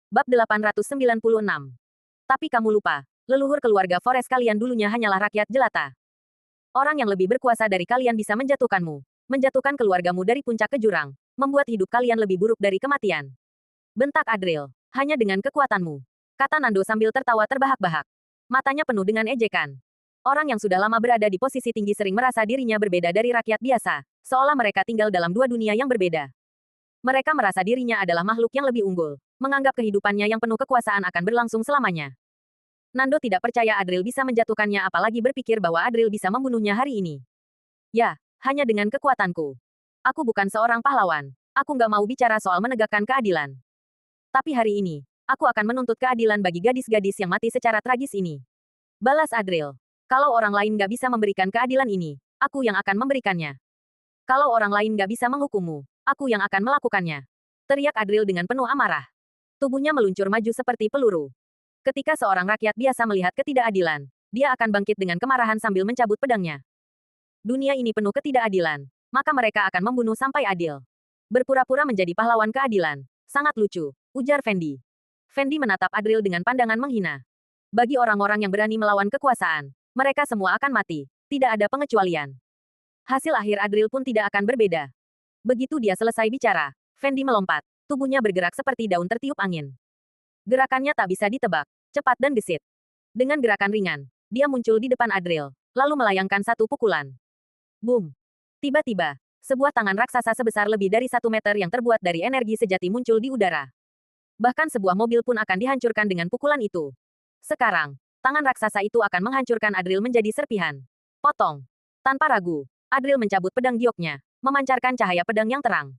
Bab 896. Tapi kamu lupa, leluhur keluarga Forest kalian dulunya hanyalah rakyat jelata. Orang yang lebih berkuasa dari kalian bisa menjatuhkanmu, menjatuhkan keluargamu dari puncak ke jurang, membuat hidup kalian lebih buruk dari kematian. Bentak Adril, hanya dengan kekuatanmu, kata Nando sambil tertawa terbahak-bahak. Matanya penuh dengan ejekan. Orang yang sudah lama berada di posisi tinggi sering merasa dirinya berbeda dari rakyat biasa, seolah mereka tinggal dalam dua dunia yang berbeda. Mereka merasa dirinya adalah makhluk yang lebih unggul, menganggap kehidupannya yang penuh kekuasaan akan berlangsung selamanya. Nando tidak percaya Adril bisa menjatuhkannya apalagi berpikir bahwa Adril bisa membunuhnya hari ini. Ya, hanya dengan kekuatanku. Aku bukan seorang pahlawan. Aku nggak mau bicara soal menegakkan keadilan. Tapi hari ini, aku akan menuntut keadilan bagi gadis-gadis yang mati secara tragis ini. Balas Adril. Kalau orang lain nggak bisa memberikan keadilan ini, aku yang akan memberikannya. Kalau orang lain nggak bisa menghukummu, aku yang akan melakukannya. Teriak Adril dengan penuh amarah. Tubuhnya meluncur maju seperti peluru. Ketika seorang rakyat biasa melihat ketidakadilan, dia akan bangkit dengan kemarahan sambil mencabut pedangnya. Dunia ini penuh ketidakadilan, maka mereka akan membunuh sampai adil. Berpura-pura menjadi pahlawan keadilan. Sangat lucu, ujar Fendi. Fendi menatap Adril dengan pandangan menghina. Bagi orang-orang yang berani melawan kekuasaan, mereka semua akan mati. Tidak ada pengecualian. Hasil akhir Adril pun tidak akan berbeda. Begitu dia selesai bicara, Fendi melompat. Tubuhnya bergerak seperti daun tertiup angin. Gerakannya tak bisa ditebak, cepat dan gesit. Dengan gerakan ringan, dia muncul di depan Adril, lalu melayangkan satu pukulan. Boom! Tiba-tiba, sebuah tangan raksasa sebesar lebih dari 1 meter yang terbuat dari energi sejati muncul di udara. Bahkan sebuah mobil pun akan dihancurkan dengan pukulan itu. Sekarang, tangan raksasa itu akan menghancurkan Adril menjadi serpihan. Potong. Tanpa ragu, Adril mencabut pedang gioknya, memancarkan cahaya pedang yang terang.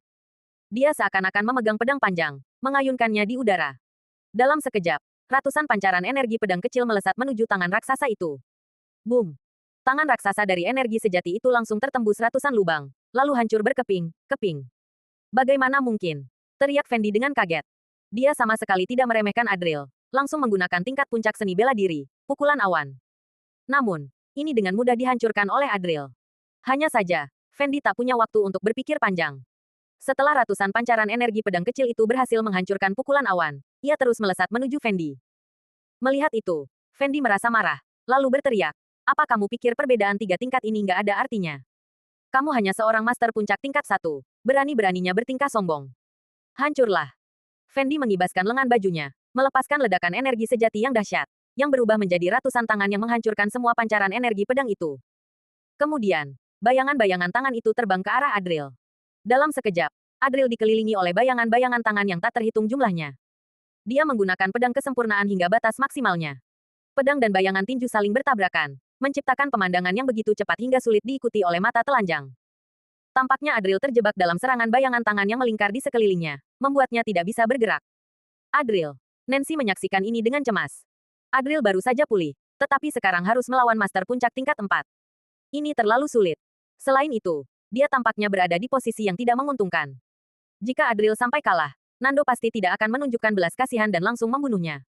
Dia seakan-akan memegang pedang panjang, mengayunkannya di udara. Dalam sekejap, ratusan pancaran energi pedang kecil melesat menuju tangan raksasa itu. Boom! Tangan raksasa dari energi sejati itu langsung tertembus ratusan lubang, lalu hancur berkeping-keping. Bagaimana mungkin? Teriak Fendi dengan kaget. Dia sama sekali tidak meremehkan Adril, langsung menggunakan tingkat puncak seni bela diri, pukulan awan. Namun, ini dengan mudah dihancurkan oleh Adril. Hanya saja, Fendi tak punya waktu untuk berpikir panjang. Setelah ratusan pancaran energi pedang kecil itu berhasil menghancurkan pukulan awan, ia terus melesat menuju Fendi. Melihat itu, Fendi merasa marah, lalu berteriak, "Apa kamu pikir perbedaan 3 tingkat ini nggak ada artinya? Kamu hanya seorang master puncak tingkat 1, berani-beraninya bertingkah sombong. Hancurlah!" Fendi mengibaskan lengan bajunya, melepaskan ledakan energi sejati yang dahsyat, yang berubah menjadi ratusan tangan yang menghancurkan semua pancaran energi pedang itu. Kemudian, bayangan-bayangan tangan itu terbang ke arah Adril. Dalam sekejap, Adril dikelilingi oleh bayangan-bayangan tangan yang tak terhitung jumlahnya. Dia menggunakan pedang kesempurnaan hingga batas maksimalnya. Pedang dan bayangan tinju saling bertabrakan, menciptakan pemandangan yang begitu cepat hingga sulit diikuti oleh mata telanjang. Tampaknya Adril terjebak dalam serangan bayangan tangan yang melingkar di sekelilingnya, membuatnya tidak bisa bergerak. Adril. Nancy menyaksikan ini dengan cemas. Adril baru saja pulih, tetapi sekarang harus melawan master puncak tingkat 4. Ini terlalu sulit. Selain itu, dia tampaknya berada di posisi yang tidak menguntungkan. Jika Adril sampai kalah, Nando pasti tidak akan menunjukkan belas kasihan dan langsung membunuhnya.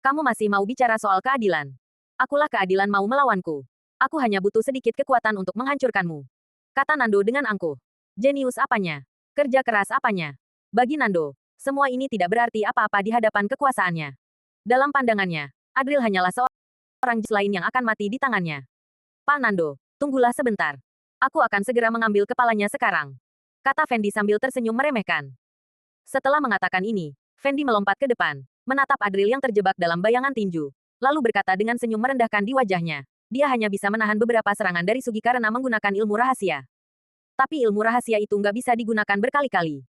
Kamu masih mau bicara soal keadilan? Akulah keadilan mau melawanku. Aku hanya butuh sedikit kekuatan untuk menghancurkanmu. Kata Nando dengan angkuh. Jenius apanya? Kerja keras apanya? Bagi Nando, semua ini tidak berarti apa-apa di hadapan kekuasaannya. Dalam pandangannya, Adril hanyalah seorang jis lain yang akan mati di tangannya. Pak Nando, tunggulah sebentar. Aku akan segera mengambil kepalanya sekarang. Kata Fendi sambil tersenyum meremehkan. Setelah mengatakan ini, Fendi melompat ke depan, menatap Adril yang terjebak dalam bayangan tinju, lalu berkata dengan senyum merendahkan di wajahnya. Dia hanya bisa menahan beberapa serangan dari Sugi karena menggunakan ilmu rahasia. Tapi ilmu rahasia itu nggak bisa digunakan berkali-kali.